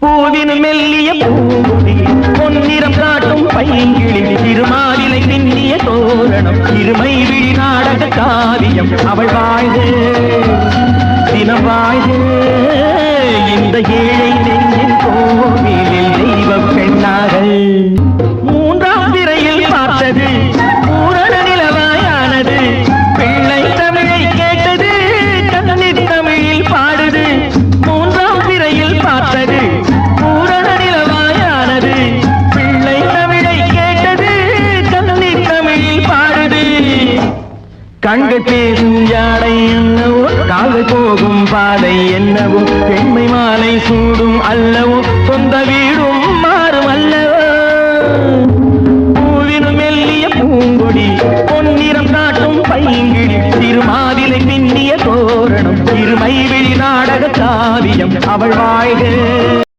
பூவின் மெல்லிய பூங்குடி பொன்னிறம் காட்டும் பைங்கிளி திருமாவிலை பின்னிய தோரணம் இருமை விழி நாடக காவியம் அவள் வாழ்க தினம் வாழ்க இந்த ஏழை நெஞ்சின் கோவிலில் தெய்வ பெண்ணாக மூன்றாம் திரையில் பார்த்தது பூரண நிலவாயானது பிள்ளை தமிழை கேட்டது கண்ணீர் தமிழில் பாடுது மூன்றாம் திரையில் பார்த்தது பூரண நிலவாயானது பிள்ளை தமிழை கேட்டது கண்ணீர் தமிழில் பாடுது கண்கள் பேசும் யாழை என்னவோ காது போகும் பாதை என்னவோ பெண்மை மாலை சூடும் அல்லவோ சொந்த வீடும் மாறும் அல்லவோ பூவினும் மெல்லிய பூங்கொடி பொன்னிறம் காட்டும் பைங்கிழி திருமாவிலை பின்னிய தோரணம் இருமை விழி நாடக காவியம் அவள் வாழ்க